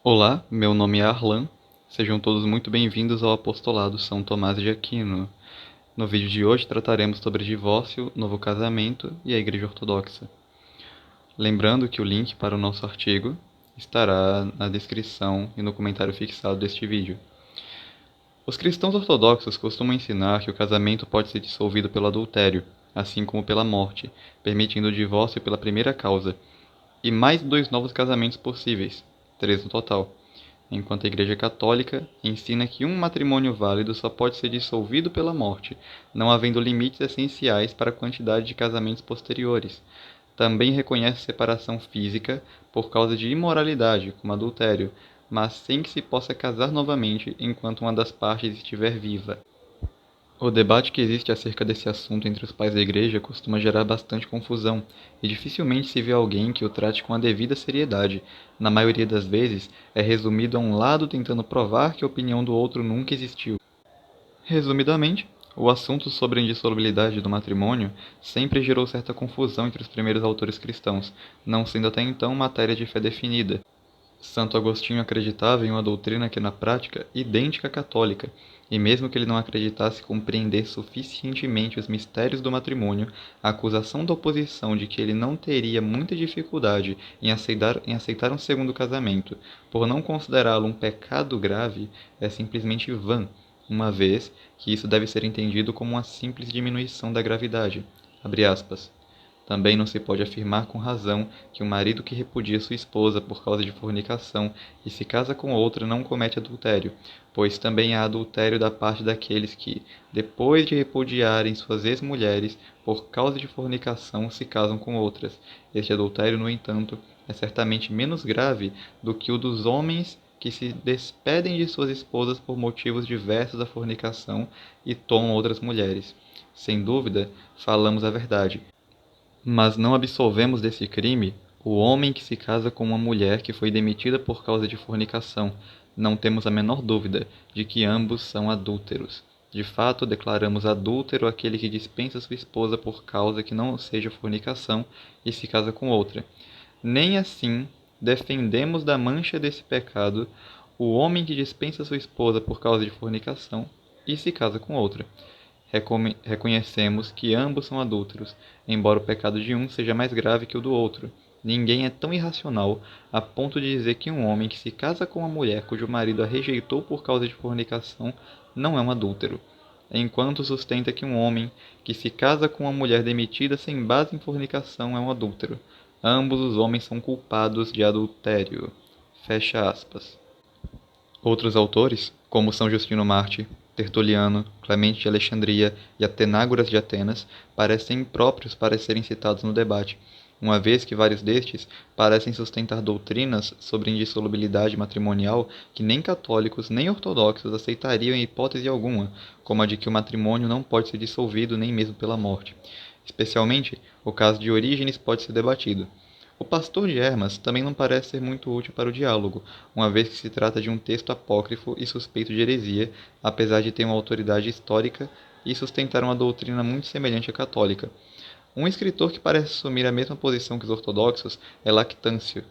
Olá, meu nome é Arlan. Sejam todos muito bem-vindos ao Apostolado São Tomás de Aquino. No vídeo de hoje trataremos sobre divórcio, novo casamento e a Igreja Ortodoxa. Lembrando que o link para o nosso artigo estará na descrição e no comentário fixado deste vídeo. Os cristãos ortodoxos costumam ensinar que o casamento pode ser dissolvido pelo adultério, assim como pela morte, permitindo o divórcio pela primeira causa, e mais 2 novos casamentos possíveis, 3 no total, enquanto a Igreja Católica ensina que um matrimônio válido só pode ser dissolvido pela morte, não havendo limites essenciais para a quantidade de casamentos posteriores. Também reconhece separação física por causa de imoralidade, como adultério, mas sem que se possa casar novamente enquanto uma das partes estiver viva. O debate que existe acerca desse assunto entre os pais da igreja costuma gerar bastante confusão, e dificilmente se vê alguém que o trate com a devida seriedade. Na maioria das vezes, é resumido a um lado tentando provar que a opinião do outro nunca existiu. Resumidamente, o assunto sobre a indissolubilidade do matrimônio sempre gerou certa confusão entre os primeiros autores cristãos, não sendo até então matéria de fé definida. Santo Agostinho acreditava em uma doutrina que, na prática, idêntica à católica, e mesmo que ele não acreditasse compreender suficientemente os mistérios do matrimônio, a acusação da oposição de que ele não teria muita dificuldade em aceitar um segundo casamento, por não considerá-lo um pecado grave, é simplesmente vã, uma vez que isso deve ser entendido como uma simples diminuição da gravidade. Abre aspas. Também não se pode afirmar com razão que um marido que repudia sua esposa por causa de fornicação e se casa com outra não comete adultério, pois também há adultério da parte daqueles que, depois de repudiarem suas ex-mulheres por causa de fornicação, se casam com outras. Este adultério, no entanto, é certamente menos grave do que o dos homens que se despedem de suas esposas por motivos diversos da fornicação e tomam outras mulheres. Sem dúvida, falamos a verdade. Mas não absolvemos desse crime o homem que se casa com uma mulher que foi demitida por causa de fornicação. Não temos a menor dúvida de que ambos são adúlteros. De fato, declaramos adúltero aquele que dispensa sua esposa por causa que não seja fornicação e se casa com outra. Nem assim defendemos da mancha desse pecado o homem que dispensa sua esposa por causa de fornicação e se casa com outra. Reconhecemos que ambos são adúlteros, embora o pecado de um seja mais grave que o do outro. Ninguém é tão irracional a ponto de dizer que um homem que se casa com uma mulher cujo marido a rejeitou por causa de fornicação não é um adúltero, enquanto sustenta que um homem que se casa com uma mulher demitida sem base em fornicação é um adúltero. Ambos os homens são culpados de adultério. Fecha aspas. Outros autores, como São Justino Mártir, Tertuliano, Clemente de Alexandria e Atenágoras de Atenas, parecem impróprios para serem citados no debate, uma vez que vários destes parecem sustentar doutrinas sobre indissolubilidade matrimonial que nem católicos nem ortodoxos aceitariam em hipótese alguma, como a de que o matrimônio não pode ser dissolvido nem mesmo pela morte. Especialmente, o caso de Orígenes pode ser debatido. O Pastor de Hermas também não parece ser muito útil para o diálogo, uma vez que se trata de um texto apócrifo e suspeito de heresia, apesar de ter uma autoridade histórica e sustentar uma doutrina muito semelhante à católica. Um escritor que parece assumir a mesma posição que os ortodoxos é Lactâncio.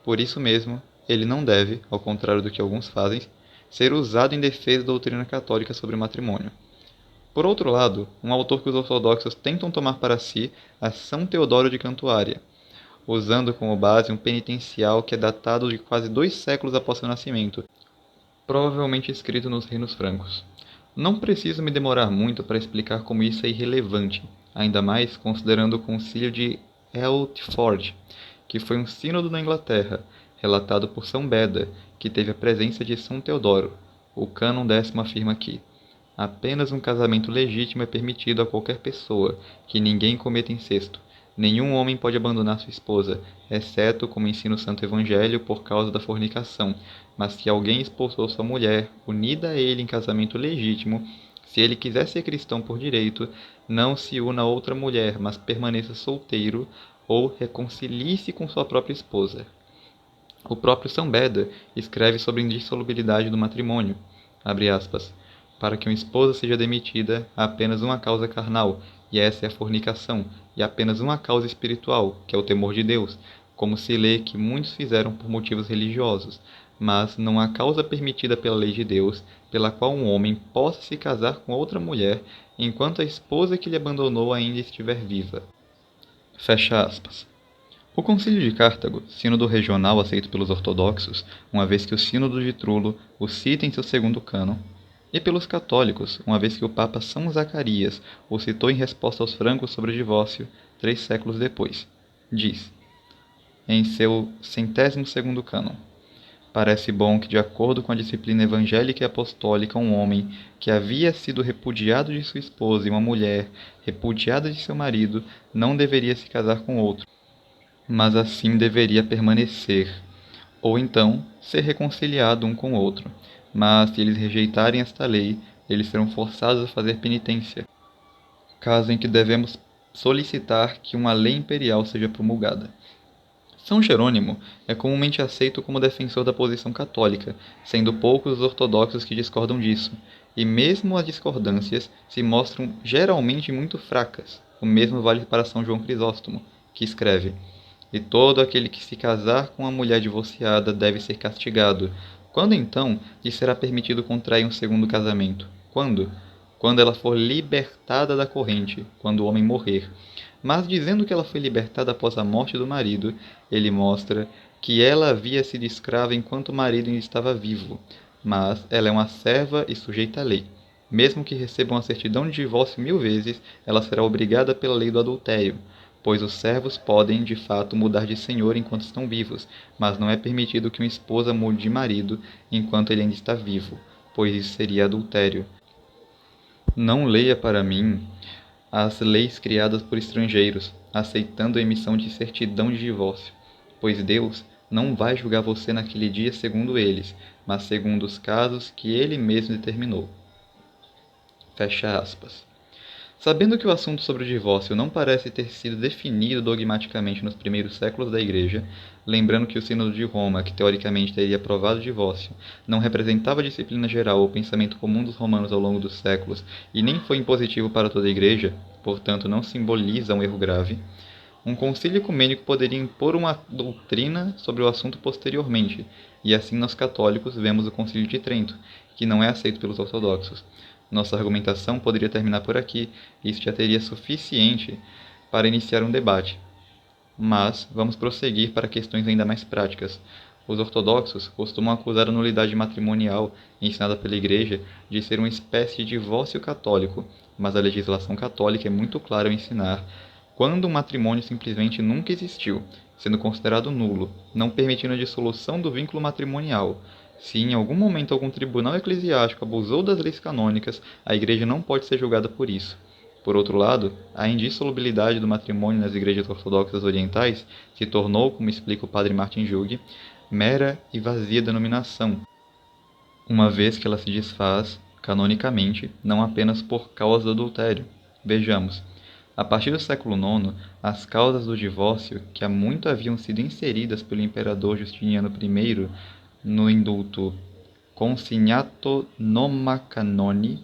Por isso mesmo, ele não deve, ao contrário do que alguns fazem, ser usado em defesa da doutrina católica sobre o matrimônio. Por outro lado, um autor que os ortodoxos tentam tomar para si é São Teodoro de Cantuária, usando como base um penitencial que é datado de quase 2 séculos após seu nascimento, provavelmente escrito nos Reinos Francos. Não preciso me demorar muito para explicar como isso é irrelevante, ainda mais considerando o Concílio de Ælfthorne, que foi um sínodo na Inglaterra, relatado por São Beda, que teve a presença de São Teodoro. O cânon 10º afirma que apenas um casamento legítimo é permitido a qualquer pessoa, que ninguém cometa incesto. Nenhum homem pode abandonar sua esposa, exceto, como ensina o Santo Evangelho, por causa da fornicação. Mas se alguém expulsou sua mulher, unida a ele em casamento legítimo, se ele quiser ser cristão por direito, não se una a outra mulher, mas permaneça solteiro, ou reconcilie-se com sua própria esposa. O próprio São Beda escreve sobre a indissolubilidade do matrimônio. Abre aspas. Para que uma esposa seja demitida, há apenas uma causa carnal, e essa é a fornicação, e apenas uma causa espiritual, que é o temor de Deus. como se lê que muitos fizeram por motivos religiosos, mas não há causa permitida pela lei de Deus, pela qual um homem possa se casar com outra mulher, enquanto a esposa que lhe abandonou ainda estiver viva. Fecha aspas. O Concílio de Cartago, sínodo regional aceito pelos ortodoxos, uma vez que o sínodo de Trullo o cita em seu segundo cânon, e pelos católicos, uma vez que o Papa São Zacarias o citou em resposta aos francos sobre o divórcio, 3 séculos depois, diz, em seu 102º cânon: parece bom que, de acordo com a disciplina evangélica e apostólica, um homem que havia sido repudiado de sua esposa e uma mulher repudiada de seu marido não deveria se casar com outro, mas assim deveria permanecer, ou então ser reconciliado um com o outro. Mas se eles rejeitarem esta lei, eles serão forçados a fazer penitência, caso em que devemos solicitar que uma lei imperial seja promulgada. São Jerônimo é comumente aceito como defensor da posição católica, sendo poucos os ortodoxos que discordam disso, e mesmo as discordâncias se mostram geralmente muito fracas. O mesmo vale para São João Crisóstomo, que escreve: e todo aquele que se casar com uma mulher divorciada deve ser castigado. Quando então lhe será permitido contrair um segundo casamento? Quando? Quando ela for libertada da corrente, quando o homem morrer. Mas dizendo que ela foi libertada após a morte do marido, ele mostra que ela havia sido escrava enquanto o marido ainda estava vivo. Mas ela é uma serva e sujeita à lei. Mesmo que receba uma certidão de divórcio 1000 vezes, ela será obrigada pela lei do adultério, pois os servos podem, de fato, mudar de senhor enquanto estão vivos, mas não é permitido que uma esposa mude de marido enquanto ele ainda está vivo, pois isso seria adultério. Não leia para mim as leis criadas por estrangeiros, aceitando a emissão de certidão de divórcio, pois Deus não vai julgar você naquele dia segundo eles, mas segundo os casos que ele mesmo determinou. Fecha aspas. Sabendo que o assunto sobre o divórcio não parece ter sido definido dogmaticamente nos primeiros séculos da Igreja, lembrando que o Sínodo de Roma, que teoricamente teria aprovado o divórcio, não representava a disciplina geral ou o pensamento comum dos romanos ao longo dos séculos e nem foi impositivo para toda a Igreja, portanto não simboliza um erro grave, um concílio ecumênico poderia impor uma doutrina sobre o assunto posteriormente, e assim nós católicos vemos o Concílio de Trento, que não é aceito pelos ortodoxos. Nossa argumentação poderia terminar por aqui, e isso já teria suficiente para iniciar um debate. Mas vamos prosseguir para questões ainda mais práticas. Os ortodoxos costumam acusar a nulidade matrimonial ensinada pela Igreja de ser uma espécie de divórcio católico, mas a legislação católica é muito clara ao ensinar quando um matrimônio simplesmente nunca existiu, sendo considerado nulo, não permitindo a dissolução do vínculo matrimonial. Se em algum momento algum tribunal eclesiástico abusou das leis canônicas, a Igreja não pode ser julgada por isso. Por outro lado, a indissolubilidade do matrimônio nas igrejas ortodoxas orientais se tornou, como explica o padre Martin Jung, mera e vazia denominação, uma vez que ela se desfaz, canonicamente, não apenas por causa do adultério. Vejamos. A partir do século IX, as causas do divórcio, que há muito haviam sido inseridas pelo imperador Justiniano I no indulto Consignato Noma Canoni,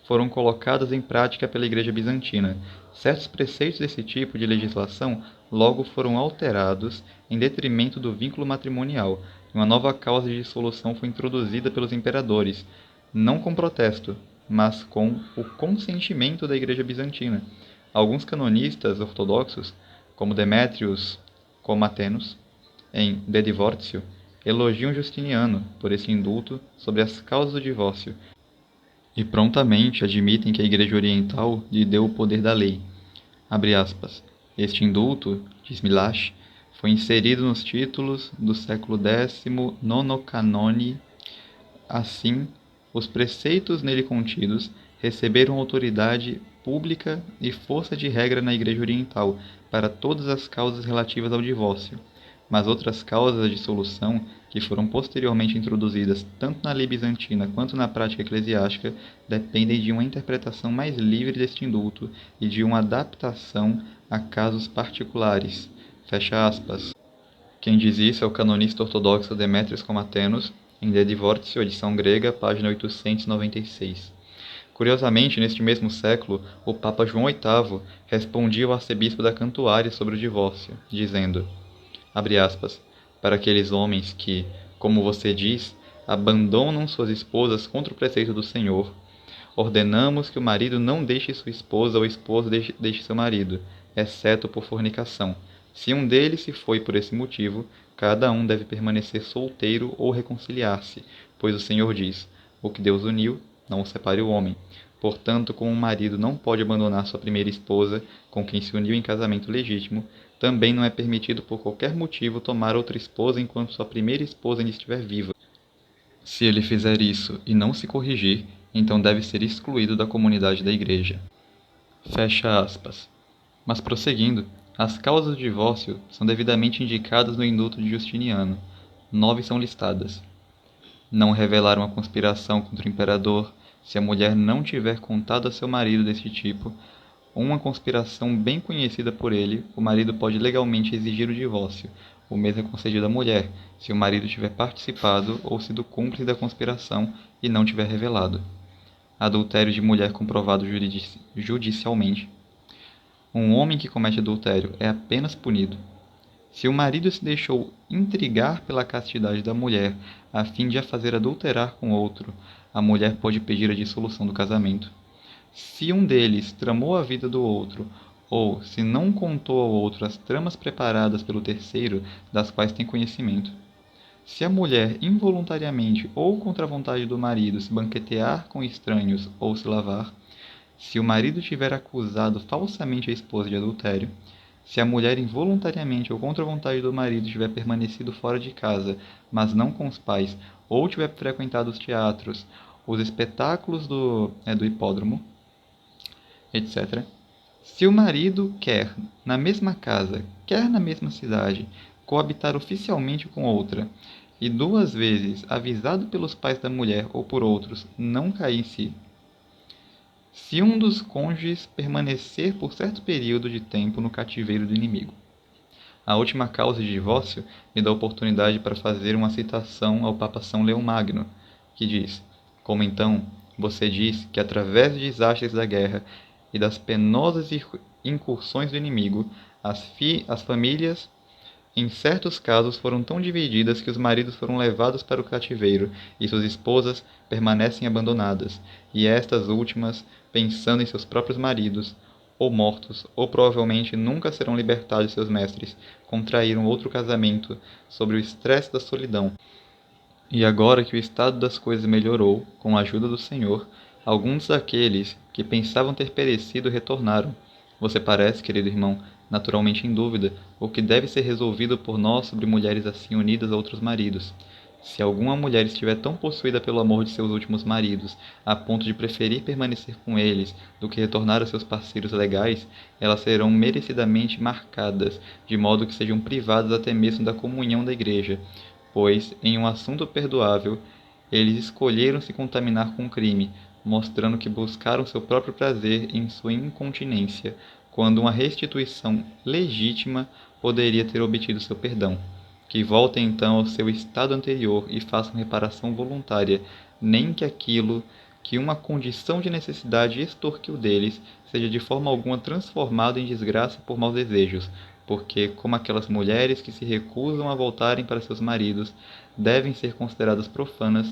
foram colocadas em prática pela Igreja Bizantina. Certos preceitos desse tipo de legislação logo foram alterados em detrimento do vínculo matrimonial, e uma nova causa de dissolução foi introduzida pelos imperadores, não com protesto, mas com o consentimento da Igreja Bizantina. Alguns canonistas ortodoxos, como Demétrios Comatenos, em De Divortio, elogiam Justiniano por esse indulto sobre as causas do divórcio e prontamente admitem que a Igreja Oriental lhe deu o poder da lei. Abre aspas. Este indulto, diz Milash, foi inserido nos títulos do século XIX Canone. Assim, os preceitos nele contidos receberam autoridade pública e força de regra na Igreja Oriental para todas as causas relativas ao divórcio, mas outras causas de dissolução, que foram posteriormente introduzidas tanto na lei bizantina quanto na prática eclesiástica, dependem de uma interpretação mais livre deste indulto e de uma adaptação a casos particulares. Fecha aspas. Quem diz isso é o canonista ortodoxo Demétrios Comatenos, em De Divortio, edição grega, página 896. Curiosamente, neste mesmo século, o Papa João VIII respondia ao arcebispo da Cantuária sobre o divórcio, dizendo: Abre aspas, para aqueles homens que, como você diz, abandonam suas esposas contra o preceito do Senhor, ordenamos que o marido não deixe sua esposa ou o esposo deixe seu marido, exceto por fornicação. Se um deles se foi por esse motivo, cada um deve permanecer solteiro ou reconciliar-se, pois o Senhor diz: o que Deus uniu, não o separe o homem. Portanto, como um marido não pode abandonar sua primeira esposa, com quem se uniu em casamento legítimo, também não é permitido por qualquer motivo tomar outra esposa enquanto sua primeira esposa ainda estiver viva. Se ele fizer isso e não se corrigir, então deve ser excluído da comunidade da igreja. Fecha aspas. Mas prosseguindo, as causas do divórcio são devidamente indicadas no Induto de Justiniano. 9 são listadas. Não revelar uma conspiração contra o imperador, se a mulher não tiver contado a seu marido deste tipo, uma conspiração bem conhecida por ele, o marido pode legalmente exigir o divórcio. O mesmo é concedido à mulher, se o marido tiver participado ou sido cúmplice da conspiração e não tiver revelado. Adultério de mulher comprovado judicialmente. Um homem que comete adultério é apenas punido se o marido se deixou intrigar pela castidade da mulher a fim de a fazer adulterar com outro, a mulher pode pedir a dissolução do casamento. Se um deles tramou a vida do outro, ou se não contou ao outro as tramas preparadas pelo terceiro, das quais tem conhecimento. Se a mulher involuntariamente ou contra a vontade do marido se banquetear com estranhos ou se lavar, se o marido tiver acusado falsamente a esposa de adultério, se a mulher involuntariamente ou contra a vontade do marido tiver permanecido fora de casa, mas não com os pais, ou tiver frequentado os teatros, os espetáculos do hipódromo, etc. Se o marido quer, na mesma casa, quer na mesma cidade, coabitar oficialmente com outra, e 2 vezes, avisado pelos pais da mulher ou por outros, não cair em si, se um dos cônjuges permanecer por certo período de tempo no cativeiro do inimigo. A última causa de divórcio me dá oportunidade para fazer uma citação ao Papa São Leão Magno, que diz: como então você diz que através de desastres da guerra e das penosas incursões do inimigo, as famílias em certos casos foram tão divididas que os maridos foram levados para o cativeiro e suas esposas permanecem abandonadas, e estas últimas, pensando em seus próprios maridos, ou mortos, ou provavelmente nunca serão libertados de seus mestres, contraíram outro casamento sob o estresse da solidão. E agora que o estado das coisas melhorou, com a ajuda do Senhor, alguns daqueles que pensavam ter perecido retornaram. Você parece, querido irmão, naturalmente em dúvida, o que deve ser resolvido por nós sobre mulheres assim unidas a outros maridos. Se alguma mulher estiver tão possuída pelo amor de seus últimos maridos, a ponto de preferir permanecer com eles do que retornar a seus parceiros legais, elas serão merecidamente marcadas, de modo que sejam privadas até mesmo da comunhão da igreja, pois, em um assunto perdoável, eles escolheram se contaminar com o crime, mostrando que buscaram seu próprio prazer em sua incontinência, quando uma restituição legítima poderia ter obtido seu perdão. Que voltem então ao seu estado anterior e façam reparação voluntária, nem que aquilo que uma condição de necessidade extorquiu deles seja de forma alguma transformado em desgraça por maus desejos, porque, como aquelas mulheres que se recusam a voltarem para seus maridos, devem ser consideradas profanas,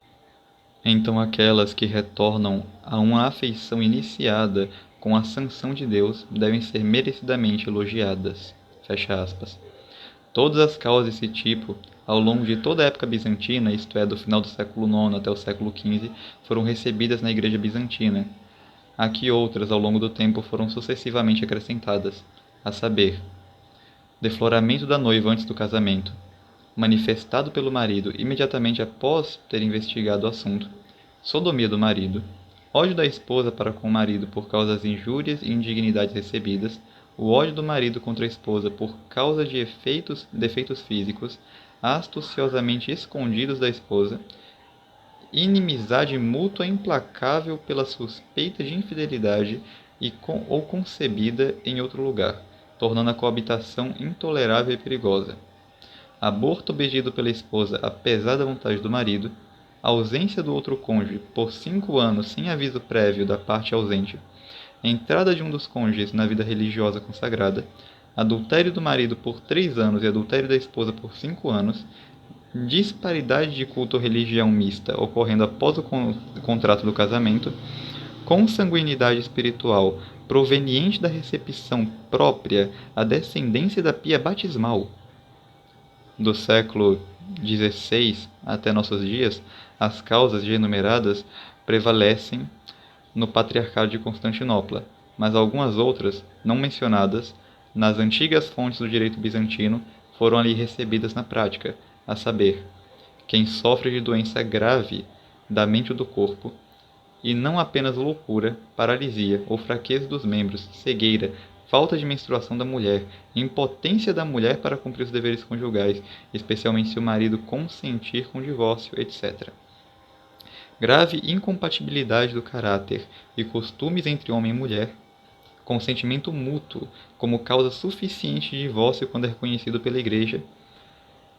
então aquelas que retornam a uma afeição iniciada com a sanção de Deus devem ser merecidamente elogiadas. Fecha aspas. Todas as causas desse tipo, ao longo de toda a época bizantina, isto é, do final do século IX até o século XV, foram recebidas na Igreja Bizantina. Aqui outras, ao longo do tempo, foram sucessivamente acrescentadas, a saber, defloramento da noiva antes do casamento, manifestado pelo marido imediatamente após ter investigado o assunto, sodomia do marido, ódio da esposa para com o marido por causa das injúrias e indignidades recebidas, o ódio do marido contra a esposa por causa de defeitos físicos, astuciosamente escondidos da esposa, inimizade mútua implacável pela suspeita de infidelidade ou concebida em outro lugar, tornando a coabitação intolerável e perigosa. Aborto obedido pela esposa apesar da vontade do marido, ausência do outro cônjuge por 5 anos sem aviso prévio da parte ausente, entrada de um dos cônjuges na vida religiosa consagrada, adultério do marido por 3 anos e adultério da esposa por 5 anos, disparidade de culto ou religião mista ocorrendo após o contrato do casamento, consanguinidade espiritual proveniente da recepção própria à descendência da pia batismal. Do século XVI até nossos dias, as causas já enumeradas prevalecem no Patriarcado de Constantinopla, mas algumas outras, não mencionadas nas antigas fontes do direito bizantino, foram ali recebidas na prática, a saber, quem sofre de doença grave da mente ou do corpo, e não apenas loucura, paralisia ou fraqueza dos membros, cegueira, falta de menstruação da mulher, impotência da mulher para cumprir os deveres conjugais, especialmente se o marido consentir com o divórcio, etc. Grave incompatibilidade do caráter e costumes entre homem e mulher, consentimento mútuo como causa suficiente de divórcio quando é reconhecido pela Igreja,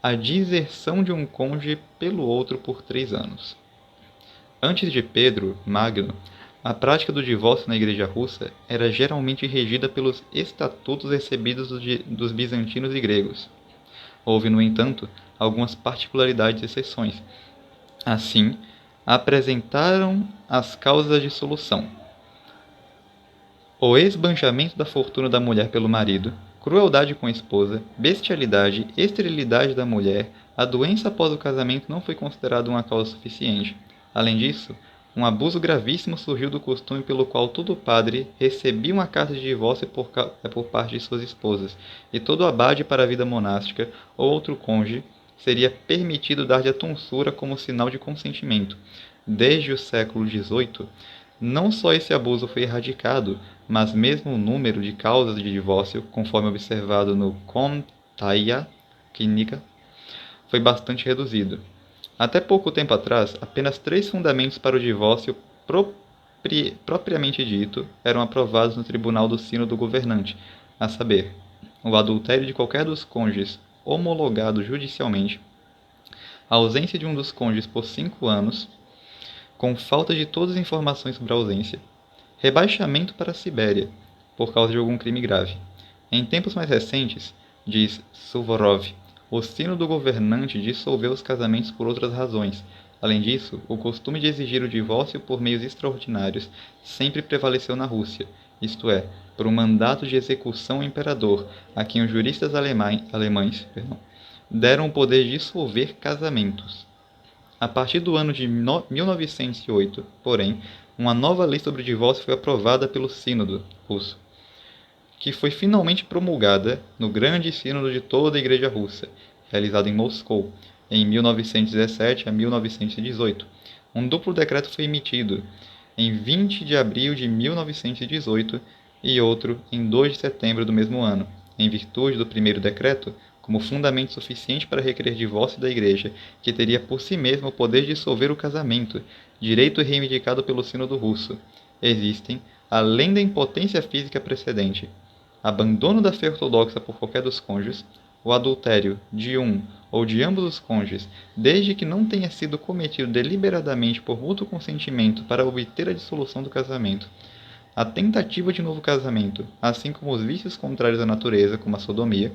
a deserção de um cônjuge pelo outro por 3 anos. Antes de Pedro Magno, a prática do divórcio na Igreja russa era geralmente regida pelos estatutos recebidos dos bizantinos e gregos. Houve, no entanto, algumas particularidades e exceções. Assim, apresentaram as causas da dissolução: o esbanjamento da fortuna da mulher pelo marido, crueldade com a esposa, bestialidade, esterilidade da mulher, a doença após o casamento não foi considerada uma causa suficiente. Além disso, um abuso gravíssimo surgiu do costume pelo qual todo padre recebia uma carta de divórcio por parte de suas esposas, e todo abade para a vida monástica ou outro cônjuge seria permitido dar-lhe a tonsura como sinal de consentimento. Desde o século XVIII, não só esse abuso foi erradicado, mas mesmo o número de causas de divórcio, conforme observado no Komtaia Klinika, foi bastante reduzido. Até pouco tempo atrás, apenas 3 fundamentos para o divórcio propriamente dito eram aprovados no Tribunal do Sínodo Governante, a saber, o adultério de qualquer dos cônjuges homologado judicialmente, a ausência de um dos cônjuges por 5 anos, com falta de todas as informações sobre a ausência, rebaixamento para a Sibéria, por causa de algum crime grave. Em tempos mais recentes, diz Suvorov, o sínodo governante dissolveu os casamentos por outras razões. Além disso, o costume de exigir o divórcio por meios extraordinários sempre prevaleceu na Rússia, isto é, por um mandato de execução ao imperador, a quem os juristas alemães deram o poder de dissolver casamentos. A partir do ano de 1908, porém, uma nova lei sobre o divórcio foi aprovada pelo Sínodo russo, que foi finalmente promulgada no Grande Sínodo de toda a Igreja Russa, realizado em Moscou, em 1917 a 1918. Um duplo decreto foi emitido em 20 de abril de 1918 e outro em 2 de setembro do mesmo ano. Em virtude do primeiro decreto, como fundamento suficiente para requerer divórcio da Igreja, que teria por si mesma o poder de dissolver o casamento, direito reivindicado pelo Sínodo Russo, existem, além da impotência física precedente, abandono da fé ortodoxa por qualquer dos cônjuges, o adultério de um ou de ambos os cônjuges, desde que não tenha sido cometido deliberadamente por mútuo consentimento para obter a dissolução do casamento, a tentativa de novo casamento, assim como os vícios contrários à natureza, como a sodomia,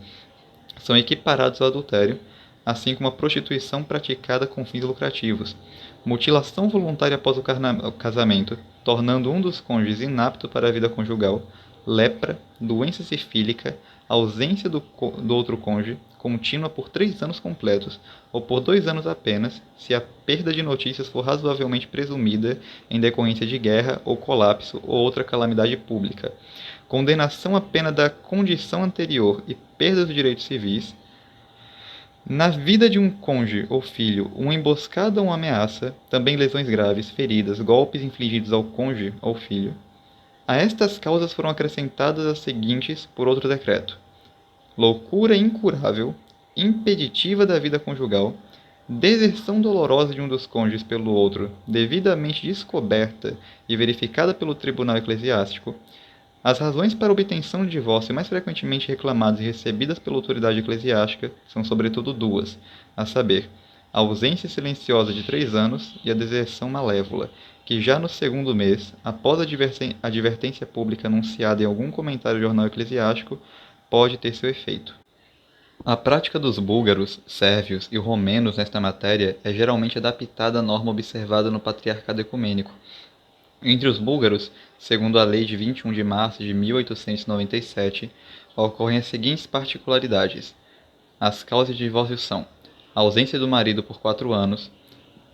são equiparados ao adultério, assim como a prostituição praticada com fins lucrativos, mutilação voluntária após o casamento, tornando um dos cônjuges inapto para a vida conjugal, lepra, doença sifílica, ausência do outro cônjuge, contínua por 3 anos completos, ou por 2 anos apenas, se a perda de notícias for razoavelmente presumida em decorrência de guerra ou colapso ou outra calamidade pública, condenação à pena da condição anterior e perda dos direitos civis, na vida de um cônjuge ou filho, uma emboscada ou uma ameaça, também lesões graves, feridas, golpes infligidos ao cônjuge ou filho. A estas causas foram acrescentadas as seguintes por outro decreto: loucura incurável, impeditiva da vida conjugal, deserção dolorosa de um dos cônjuges pelo outro, devidamente descoberta e verificada pelo tribunal eclesiástico. As razões para a obtenção de divórcio mais frequentemente reclamadas e recebidas pela autoridade eclesiástica são sobretudo 2, a saber, a ausência silenciosa de 3 anos e a deserção malévola, que já no segundo mês, após a advertência pública anunciada em algum comentário do jornal eclesiástico, pode ter seu efeito. A prática dos búlgaros, sérvios e romenos nesta matéria é geralmente adaptada à norma observada no patriarcado ecumênico. Entre os búlgaros, segundo a lei de 21 de março de 1897, ocorrem as seguintes particularidades. As causas de divórcio são: ausência do marido por 4 anos,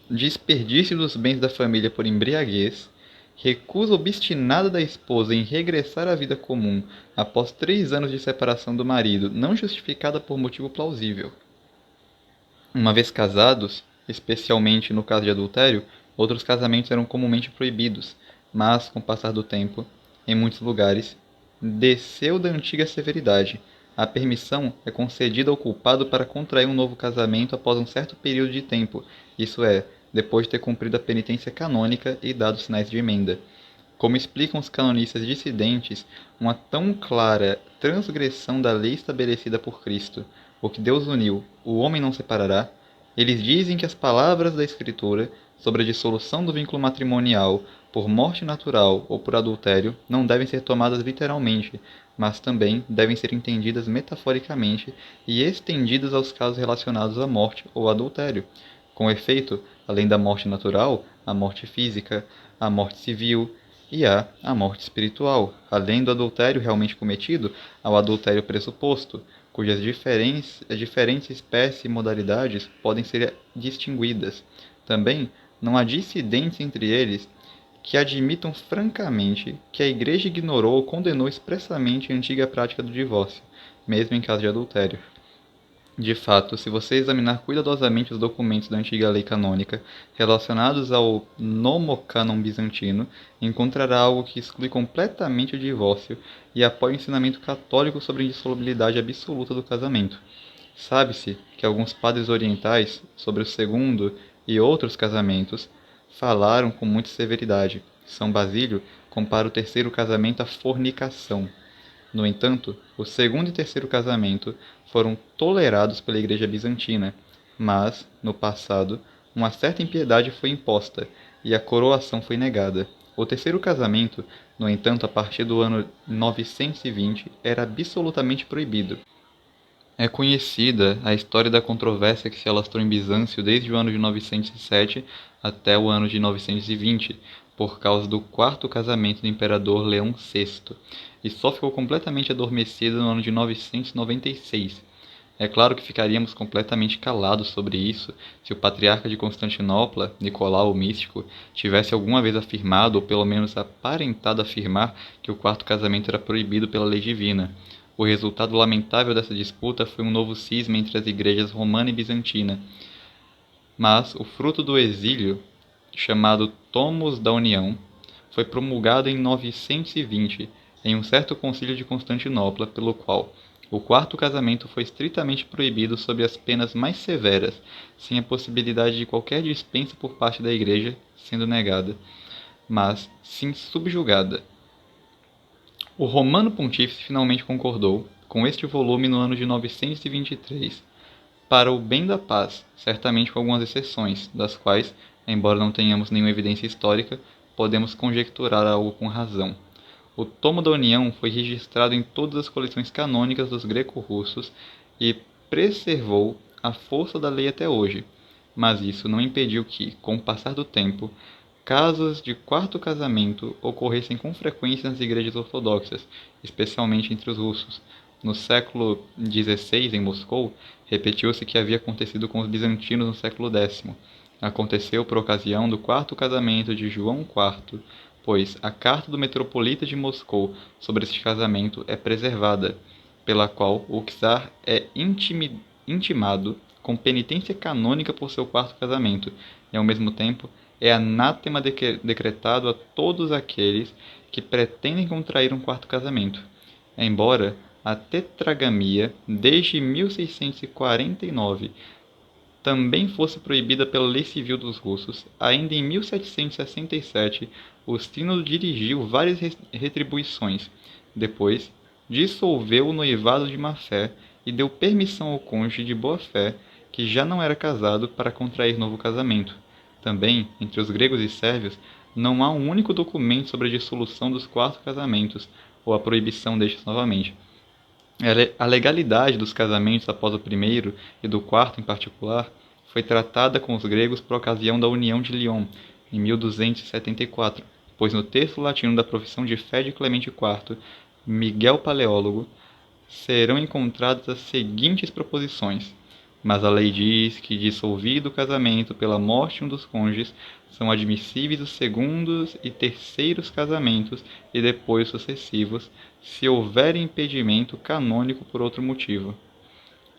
desperdício dos bens da família por embriaguez, recusa obstinada da esposa em regressar à vida comum após 3 anos de separação do marido, não justificada por motivo plausível. Uma vez casados, especialmente no caso de adultério, outros casamentos eram comumente proibidos, mas, com o passar do tempo, em muitos lugares, desceu da antiga severidade. A permissão é concedida ao culpado para contrair um novo casamento após um certo período de tempo, isso é, depois de ter cumprido a penitência canônica e dado sinais de emenda. Como explicam os canonistas dissidentes, uma tão clara transgressão da lei estabelecida por Cristo, o que Deus uniu, o homem não separará, eles dizem que as palavras da Escritura sobre a dissolução do vínculo matrimonial por morte natural ou por adultério não devem ser tomadas literalmente, mas também devem ser entendidas metaforicamente e estendidas aos casos relacionados à morte ou adultério. Com efeito, além da morte natural, a morte física, a morte civil e há a morte espiritual, além do adultério realmente cometido, ao adultério pressuposto, cujas diferentes espécies e modalidades podem ser distinguidas. Também não há dissidentes entre eles que admitam francamente que a Igreja ignorou ou condenou expressamente a antiga prática do divórcio, mesmo em caso de adultério. De fato, se você examinar cuidadosamente os documentos da antiga lei canônica relacionados ao nomocânon bizantino, encontrará algo que exclui completamente o divórcio e apoia o ensinamento católico sobre a indissolubilidade absoluta do casamento. Sabe-se que alguns padres orientais, sobre o segundo e outros casamentos, falaram com muita severidade. São Basílio compara o terceiro casamento à fornicação. No entanto, o segundo e terceiro casamento foram tolerados pela Igreja Bizantina, mas, no passado, uma certa impiedade foi imposta e a coroação foi negada. O terceiro casamento, no entanto, a partir do ano 920, era absolutamente proibido. É conhecida a história da controvérsia que se alastrou em Bizâncio desde o ano de 907 até o ano de 920, por causa do quarto casamento do imperador Leão VI, e só ficou completamente adormecida no ano de 996. É claro que ficaríamos completamente calados sobre isso se o patriarca de Constantinopla, Nicolau o Místico, tivesse alguma vez afirmado, ou pelo menos aparentado afirmar, que o quarto casamento era proibido pela lei divina. O resultado lamentável dessa disputa foi um novo cisma entre as igrejas romana e bizantina. Mas o fruto do exílio, chamado Tomos da União, foi promulgado em 920, em um certo concílio de Constantinopla, pelo qual o quarto casamento foi estritamente proibido sob as penas mais severas, sem a possibilidade de qualquer dispensa por parte da Igreja sendo negada, mas sim subjugada. O Romano Pontífice finalmente concordou com este volume no ano de 923, para o bem da paz, certamente com algumas exceções, das quais, embora não tenhamos nenhuma evidência histórica, podemos conjecturar algo com razão. O Tomo da União foi registrado em todas as coleções canônicas dos greco-russos e preservou a força da lei até hoje, mas isso não impediu que, com o passar do tempo, casos de quarto casamento ocorressem com frequência nas igrejas ortodoxas, especialmente entre os russos. No século XVI, em Moscou, repetiu-se que havia acontecido com os bizantinos no século X. Aconteceu por ocasião do quarto casamento de João IV, pois a carta do metropolita de Moscou sobre este casamento é preservada, pela qual o czar é intimado com penitência canônica por seu quarto casamento, e ao mesmo tempo é anátema decretado a todos aqueles que pretendem contrair um quarto casamento. Embora a tetragamia, desde 1649, também fosse proibida pela lei civil dos russos, ainda em 1767 o sínodo dirigiu várias retribuições. Depois, dissolveu o noivado de má-fé e deu permissão ao cônjuge de boa-fé, que já não era casado, para contrair novo casamento. Também, entre os gregos e sérvios, não há um único documento sobre a dissolução dos quartos casamentos, ou a proibição destes novamente. A legalidade dos casamentos após o primeiro e do quarto em particular foi tratada com os gregos por ocasião da União de Lyon, em 1274, pois no texto latino da Profissão de Fé de Clemente IV, Miguel Paleólogo, serão encontradas as seguintes proposições: mas a lei diz que, dissolvido o casamento pela morte de um dos cônjuges, são admissíveis os segundos e terceiros casamentos e depois sucessivos, se houver impedimento canônico por outro motivo.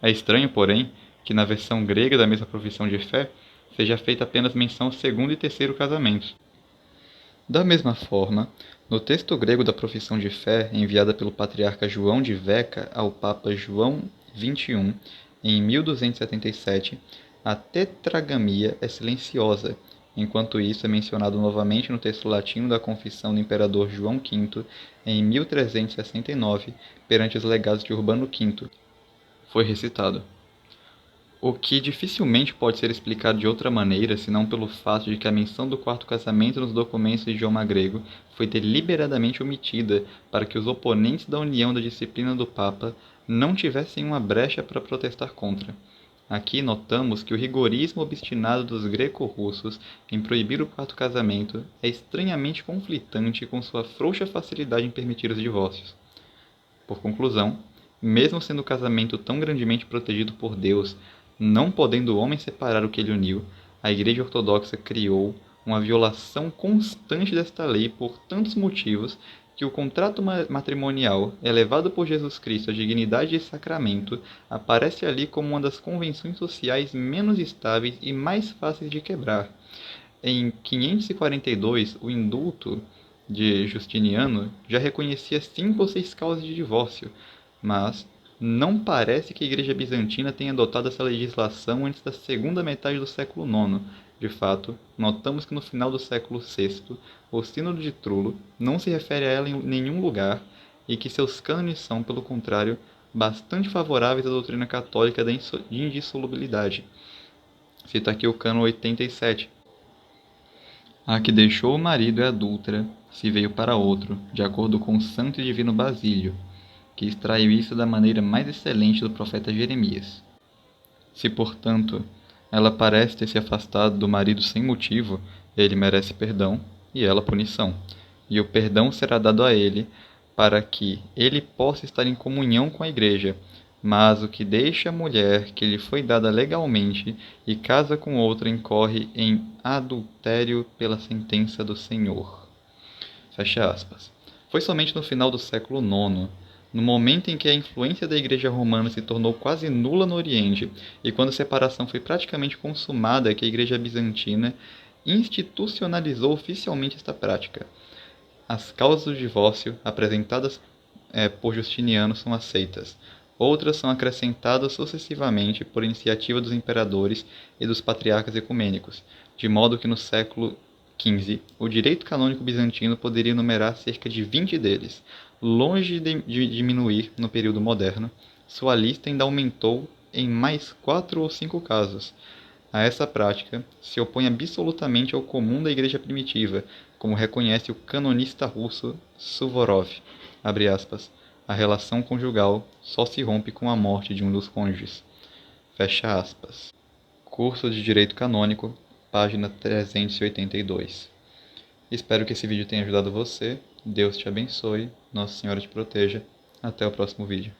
É estranho, porém, que na versão grega da mesma profissão de fé seja feita apenas menção ao segundo e terceiro casamentos. Da mesma forma, no texto grego da Profissão de Fé, enviada pelo patriarca João de Veca ao Papa João XXI, em 1277, a tetragamia é silenciosa, enquanto isso é mencionado novamente no texto latino da Confissão do Imperador João V, em 1369, perante os legados de Urbano V. Foi recitado. O que dificilmente pode ser explicado de outra maneira senão pelo fato de que a menção do quarto casamento nos documentos de idioma grego foi deliberadamente omitida para que os oponentes da união da disciplina do Papa não tivessem uma brecha para protestar contra. Aqui notamos que o rigorismo obstinado dos greco-russos em proibir o quarto casamento é estranhamente conflitante com sua frouxa facilidade em permitir os divórcios. Por conclusão, mesmo sendo o casamento tão grandemente protegido por Deus, não podendo o homem separar o que ele uniu, a Igreja Ortodoxa criou uma violação constante desta lei por tantos motivos que o contrato matrimonial, elevado por Jesus Cristo à dignidade de sacramento, aparece ali como uma das convenções sociais menos estáveis e mais fáceis de quebrar. Em 542, o indulto de Justiniano já reconhecia 5 ou 6 causas de divórcio, mas não parece que a Igreja Bizantina tenha adotado essa legislação antes da segunda metade do século IX. De fato, notamos que no final do século VI, o Sínodo de Trullo não se refere a ela em nenhum lugar e que seus cânones são, pelo contrário, bastante favoráveis à doutrina católica da indissolubilidade. Cito aqui o cânon 87. A que deixou o marido é adúltera, se veio para outro, de acordo com o santo e divino Basílio, que extraiu isso da maneira mais excelente do profeta Jeremias. Se, portanto, ela parece ter se afastado do marido sem motivo, ele merece perdão e ela punição. E o perdão será dado a ele, para que ele possa estar em comunhão com a igreja. Mas o que deixa a mulher que lhe foi dada legalmente e casa com outra incorre em adultério pela sentença do Senhor. Fecha aspas. Foi somente no final do século IX, no momento em que a influência da Igreja Romana se tornou quase nula no Oriente e quando a separação foi praticamente consumada, que a Igreja Bizantina institucionalizou oficialmente esta prática. As causas do divórcio apresentadas por Justiniano são aceitas. Outras são acrescentadas sucessivamente por iniciativa dos imperadores e dos patriarcas ecumênicos, de modo que no século XV o direito canônico bizantino poderia enumerar cerca de 20 deles. Longe de diminuir no período moderno, sua lista ainda aumentou em mais 4 ou 5 casos. A essa prática se opõe absolutamente ao comum da Igreja primitiva, como reconhece o canonista russo Suvorov. Abre aspas. A relação conjugal só se rompe com a morte de um dos cônjuges. Fecha aspas. Curso de Direito Canônico, página 382. Espero que esse vídeo tenha ajudado você. Deus te abençoe. Nossa Senhora te proteja. Até o próximo vídeo.